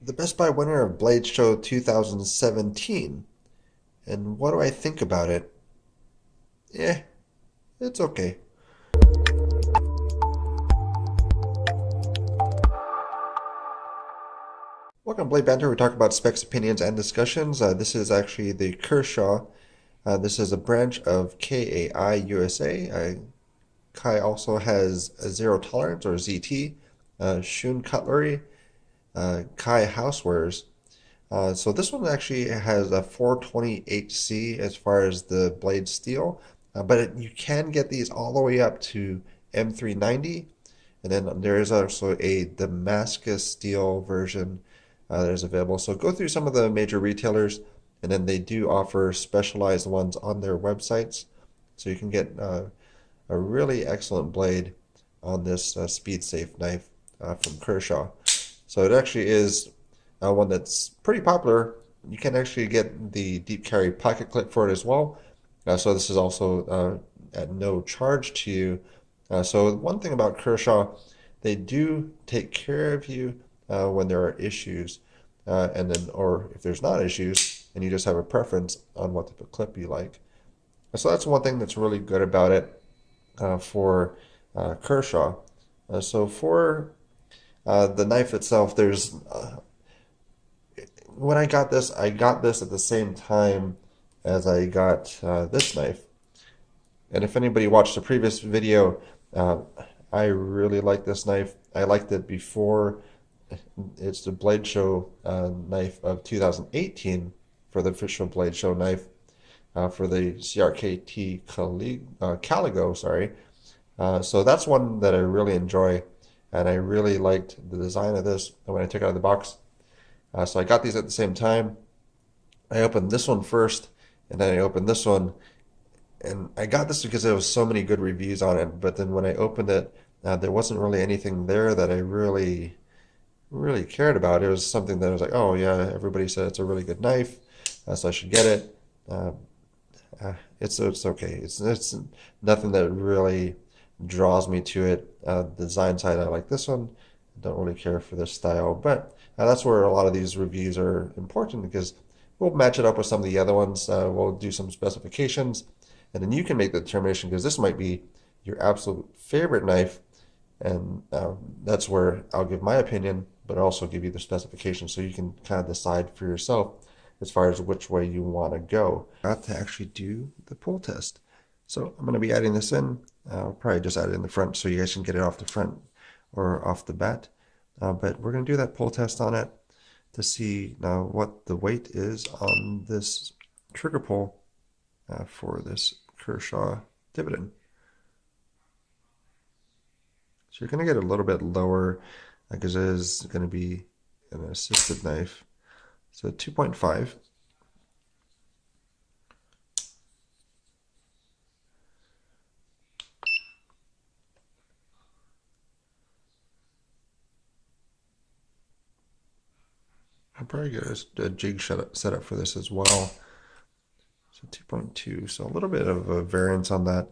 the Best Buy winner of Blade Show 2017. And what do I think about it? Eh, it's okay. Welcome to Blade Banter. We talk about specs, opinions, and discussions. This is actually the Kershaw. This is a branch of KAI USA. Kai also has a Zero Tolerance, or ZT, Shun Cutlery, Kai Housewares. So this one actually has a 420HC as far as the blade steel, but you can get these all the way up to M390, and then there is also a Damascus steel version that is available. So go through some of the major retailers, and then they do offer specialized ones on their websites, so you can get a really excellent blade on this speed safe knife from Kershaw. So it actually is one that's pretty popular. You can actually get the deep carry pocket clip for it as well. So this is also at no charge to you. So one thing about Kershaw, they do take care of you when there are issues, and then, or if there's not issues and you just have a preference on what type of clip you like. So that's one thing that's really good about it for Kershaw. So for the knife itself, there's when I got this at the same time as I got this knife. And if anybody watched the previous video, I really like this knife. I liked it before. It's the Blade Show knife of 2018 for the official Blade Show knife for the CRKT Caligo, sorry. So that's one that I really enjoy, and I really liked the design of this when I took it out of the box. So I got these at the same time. I opened this one first, and then I opened this one. And I got this because there was so many good reviews on it. But then when I opened it, there wasn't really anything there that I really cared about. It was something that I was like, oh yeah, everybody said it's a really good knife, so I should get it. It's okay. It's nothing that really draws me to it. The design side, I like this one. I don't really care for this style, but that's where a lot of these reviews are important, because we'll match it up with some of the other ones. We'll do some specifications, and then you can make the determination, because this might be your absolute favorite knife, and that's where I'll give my opinion, but also give you the specifications so you can kind of decide for yourself as far as which way you want to go. I got to actually do the pull test. So I'm going to be adding this in. I'll probably just add it in the front so you guys can get it off the front or off the bat. But we're going to do that pull test on it to see now what the weight is on this trigger pull for this Kershaw Dividend. So you're going to get a little bit lower because it is going to be an assisted knife. So 2.5. I'll probably get a jig set up for this as well. So 2.2, so a little bit of a variance on that.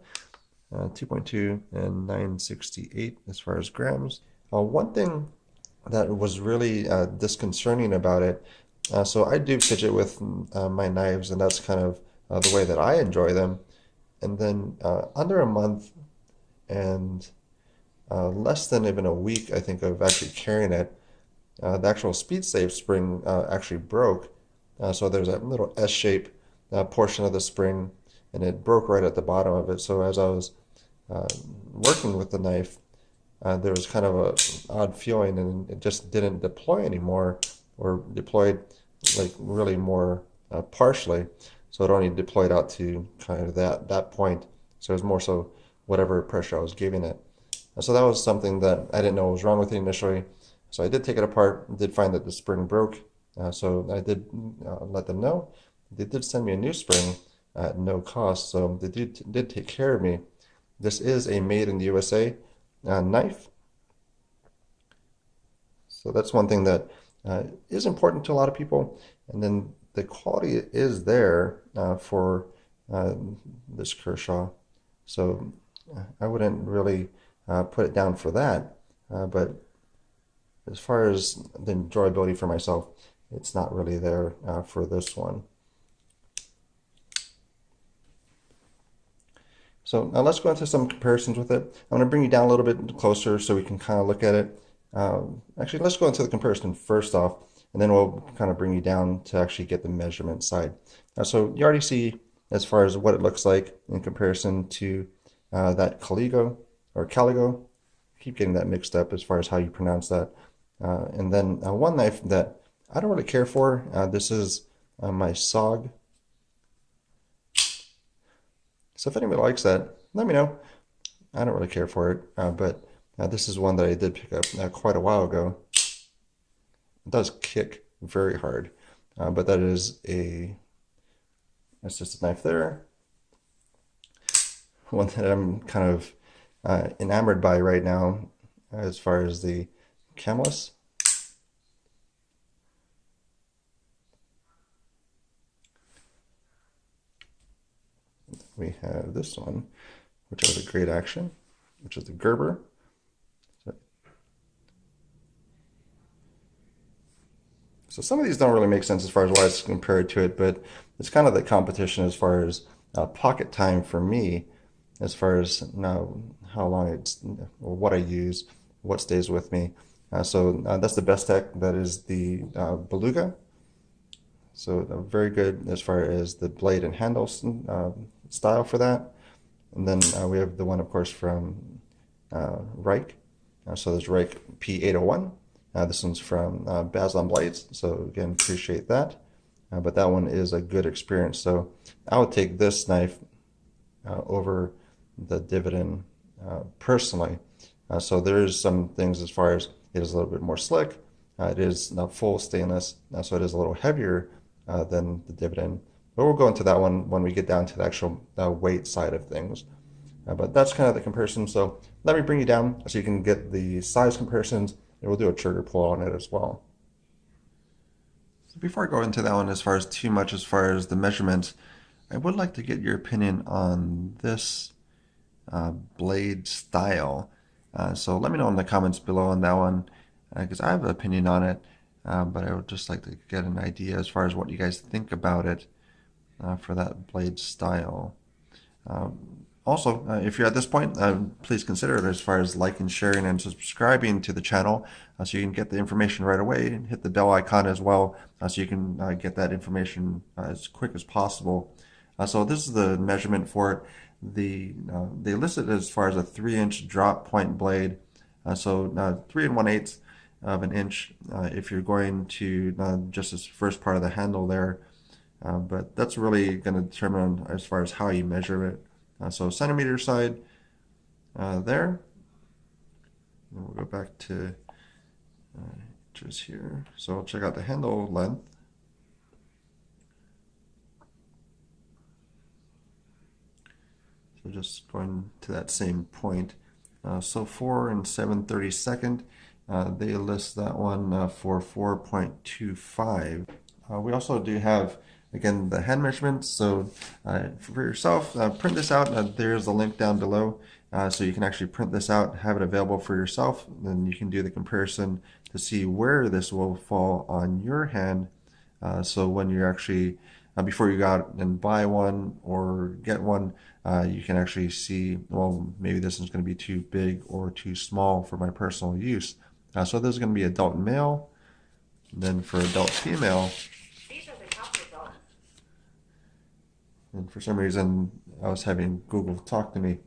2.2 and 968 as far as grams. One thing that was really disconcerting about it, so I do fidget with my knives, and that's kind of the way that I enjoy them. And then under a month and less than even a week, I think, of actually carrying it, the actual speed safe spring actually broke. So there's that little S-shape portion of the spring, and it broke right at the bottom of it. So as I was working with the knife, there was kind of an odd feeling, and it just didn't deploy anymore, or deployed like really more partially. So it only deployed out to kind of that point. So it was more so whatever pressure I was giving it. So that was something that I didn't know was wrong with it initially. So I did take it apart, did find that the spring broke. So I did let them know. They did send me a new spring at no cost, so they did take care of me. This is a made in the USA knife. So that's one thing that is important to a lot of people. And then the quality is there for this Kershaw. So I wouldn't really put it down for that. But as far as the enjoyability for myself, it's not really there for this one. So now let's go into some comparisons with it. I'm going to bring you down a little bit closer so we can kind of look at it. Actually, let's go into the comparison first off, and then we'll kind of bring you down to actually get the measurement side. So you already see as far as what it looks like in comparison to that Caligo or Caligo. Keep getting that mixed up as far as how you pronounce that. And then one knife that I don't really care for, this is my SOG. So if anybody likes that, let me know. I don't really care for it, but this is one that I did pick up quite a while ago. It does kick very hard, but that's just a knife there. One that I'm kind of enamored by right now as far as the Camless. We have this one, which has a great action, which is the Gerber. So some of these don't really make sense as far as why it's compared to it, but it's kind of the competition as far as pocket time for me, as far as how long it's, or what I use, what stays with me. So that's the best tech. That is the Beluga. So very good as far as the blade and handle style for that. And then we have the one, of course, from Reich. So there's Reich P801. This one's from Baslon Blades. So again, appreciate that. But that one is a good experience. So I would take this knife over the Dividend personally. So there's some things as far as it is a little bit more slick. It is not full stainless, so it is a little heavier than the Dividend. But we'll go into that one when we get down to the actual weight side of things. But that's kind of the comparison. So let me bring you down so you can get the size comparisons, and we'll do a trigger pull on it as well. So before I go into that one as far as too much as far as the measurements, I would like to get your opinion on this blade style. So let me know in the comments below on that one, because I have an opinion on it, but I would just like to get an idea as far as what you guys think about it for that blade style. Also, if you're at this point, please consider it as far as liking, sharing, and subscribing to the channel so you can get the information right away, and hit the bell icon as well so you can get that information as quick as possible. So this is the measurement for it. They listed it as far as a 3-inch drop point blade. So 3 1/8 of an inch if you're going to just this first part of the handle there. But that's really going to determine as far as how you measure it. So centimeter side there. And we'll go back to inches here. So check out the handle length. So just going to that same point. So 4 7/32, they list that one for 4.25. We also do have, again, the hand measurements. So for yourself, print this out. There's a link down below. So you can actually print this out, have it available for yourself. Then you can do the comparison to see where this will fall on your hand. So when you're actually, before you go out and buy one or get one, you can actually see, well, maybe this is going to be too big or too small for my personal use. So this is going to be adult male. And then for adult female, and for some reason I was having Google talk to me.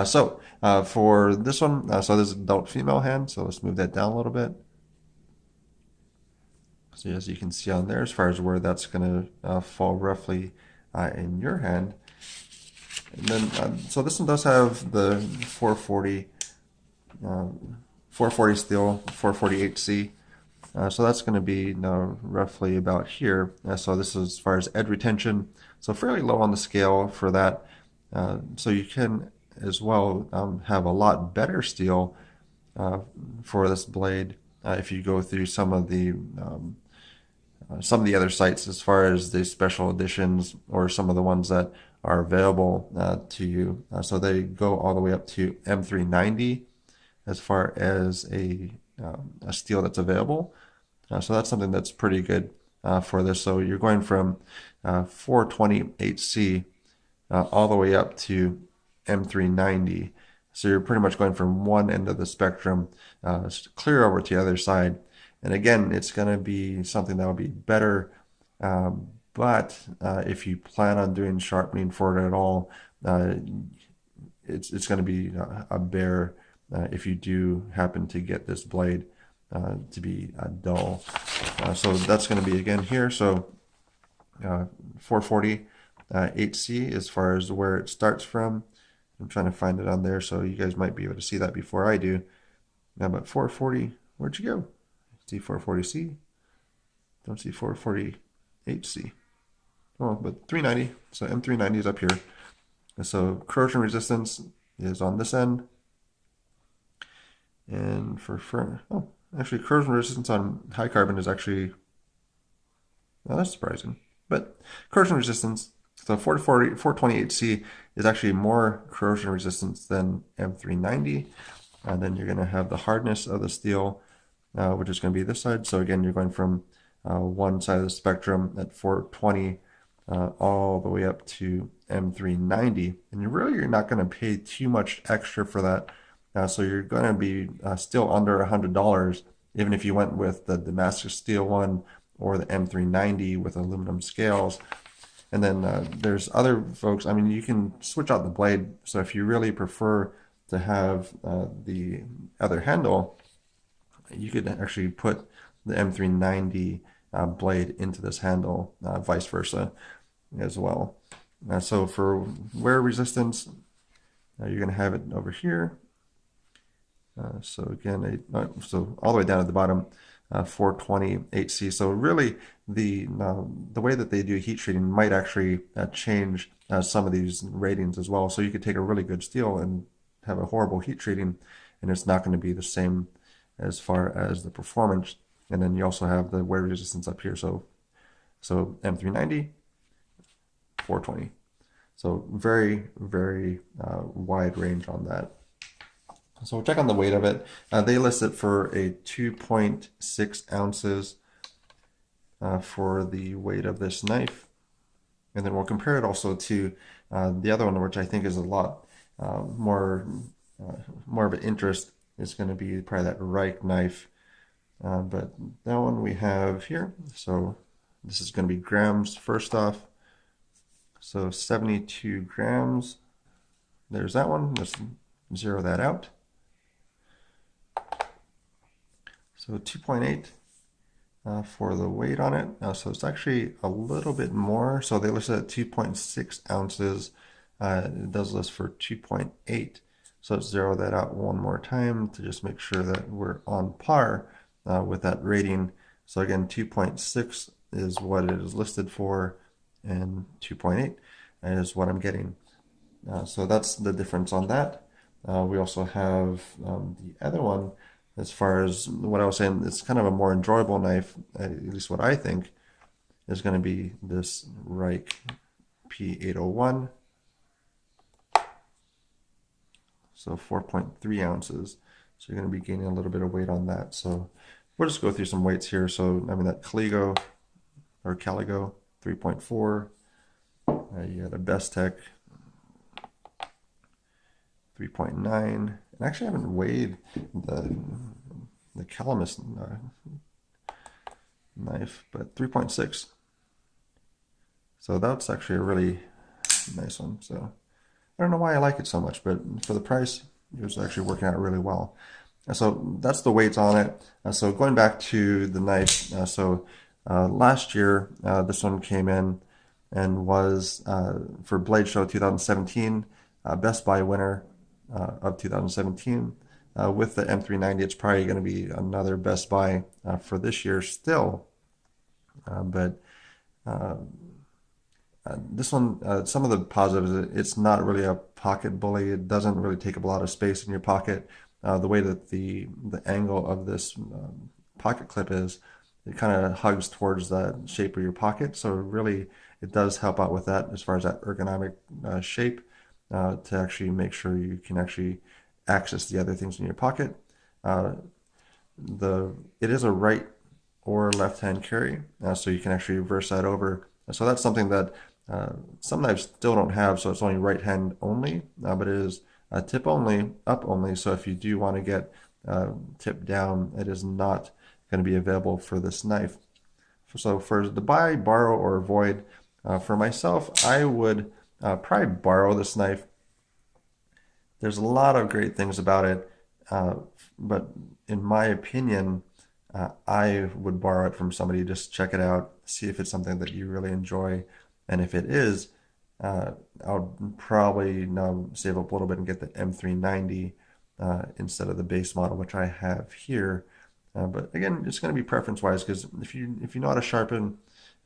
So for this one, so this is adult female hand. So let's move that down a little bit. So as you can see on there, as far as where that's going to fall roughly in your hand. And then, so this one does have the 440 steel, 440HC. So that's going to be roughly about here. So this is as far as edge retention. So fairly low on the scale for that. So you can as well have a lot better steel for this blade if you go through some of the other sites as far as the special editions or some of the ones that are available to you. So they go all the way up to M390 as far as a a steel that's available. So that's something that's pretty good for this. So you're going from 428C all the way up to M390. So you're pretty much going from one end of the spectrum clear over to the other side. And again, it's going to be something that will be better. But if you plan on doing sharpening for it at all, it's going to be a bear if you do happen to get this blade to be dull. So that's going to be again here. So 440 8C as far as where it starts from. I'm trying to find it on there, so you guys might be able to see that before I do. Now, but 440, where'd you go? See 440C? Don't see 448C. Oh, but 390. So M390 is up here. And so corrosion resistance is on this end. And actually corrosion resistance on high carbon is actually, well, that's surprising. But corrosion resistance, so 428C is actually more corrosion resistance than M390. And then you're going to have the hardness of the steel, which is going to be this side. So again, you're going from one side of the spectrum at 420 all the way up to M390. And you're not going to pay too much extra for that. So you're going to be still under $100, even if you went with the Damascus steel one or the M390 with aluminum scales. And then there's other folks, I mean, you can switch out the blade. So if you really prefer to have the other handle, you could actually put the M390 blade into this handle, vice versa as well. So for wear resistance, you're going to have it over here. So again, so all the way down at the bottom, 428C. So really, the way that they do heat treating might actually change some of these ratings as well. So you could take a really good steel and have a horrible heat treating, and it's not going to be the same as far as the performance. And then you also have the wear resistance up here. So M390, 420. So very, very wide range on that. So we'll check on the weight of it. They list it for a 2.6 ounces for the weight of this knife. And then we'll compare it also to the other one, which I think is a lot more of an interest. Is going to be probably that Reich knife. But that one we have here. So this is going to be grams first off. So 72 grams. There's that one. Let's zero that out. So 2.8 for the weight on it. So it's actually a little bit more. So they listed at 2.6 ounces. It does list for 2.8. So let's zero that out one more time to just make sure that we're on par with that rating. So again, 2.6 is what it is listed for, and 2.8 is what I'm getting. So that's the difference on that. We also have the other one. As far as what I was saying, it's kind of a more enjoyable knife, at least what I think, is going to be this Reich P801. So 4.3 ounces. So you're going to be gaining a little bit of weight on that. So we'll just go through some weights here. So, I mean, that Caligo, 3.4. You got a Bestech, 3.9. And actually, I haven't weighed the Calamus knife, but 3.6. So that's actually a really nice one. So I don't know why I like it so much, but for the price, it was actually working out really well. So that's the weights on it. So going back to the knife, last year, this one came in and was for Blade Show 2017, Best Buy winner of 2017. With the M390, it's probably going to be another Best Buy for this year still. This one, some of the positives, it's not really a pocket bully. It doesn't really take up a lot of space in your pocket. The way that the angle of this pocket clip is, it kind of hugs towards the shape of your pocket. So really, it does help out with that as far as that ergonomic shape to actually make sure you can actually access the other things in your pocket. it is a right or left hand carry, so you can actually reverse that over. So that's something that some knives still don't have, so it's only right hand only, but it is tip only, up only. So if you do want to get tip down, it is not going to be available for this knife. So for the buy, borrow, or avoid, for myself, I would probably borrow this knife. There's a lot of great things about it, but in my opinion, I would borrow it from somebody, just check it out, see if it's something that you really enjoy. And if it is, I'll probably save up a little bit and get the M390 instead of the base model, which I have here. But again, it's going to be preference-wise, because if you know how to sharpen,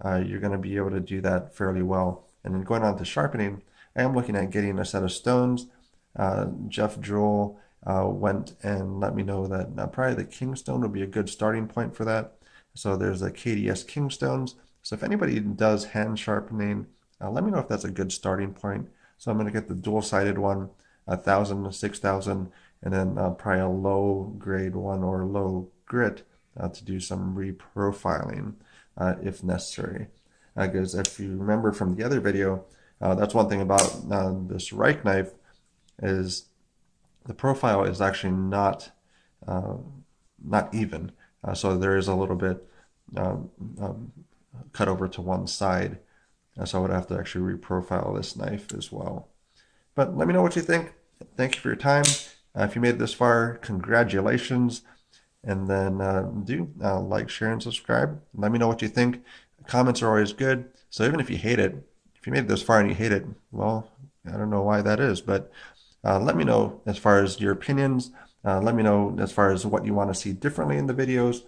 you're going to be able to do that fairly well. And then going on to sharpening, I am looking at getting a set of stones. Jeff Joel went and let me know that probably the Kingstone would be a good starting point for that. So there's a KDS Kingstones. So if anybody does hand sharpening, let me know if that's a good starting point. So I'm going to get the dual-sided one, 1,000 to 6,000, and then probably a low grade one or low grit to do some reprofiling if necessary. Because if you remember from the other video, that's one thing about this Reich knife, is the profile is actually not even. So there is a little bit cut over to one side. So I would have to actually reprofile this knife as well. But let me know what you think. Thank you for your time. If you made it this far, congratulations. And then do like, share, and subscribe. Let me know what you think. Comments are always good. So even if you hate it, if you made it this far and you hate it, well, I don't know why that is, but let me know as far as your opinions. Let me know as far as what you want to see differently in the videos.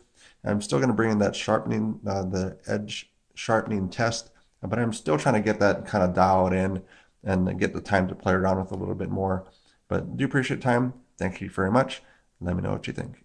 I'm still going to bring in that sharpening, the edge sharpening test, but I'm still trying to get that kind of dialed in and get the time to play around with a little bit more. But do appreciate time. Thank you very much. Let me know what you think.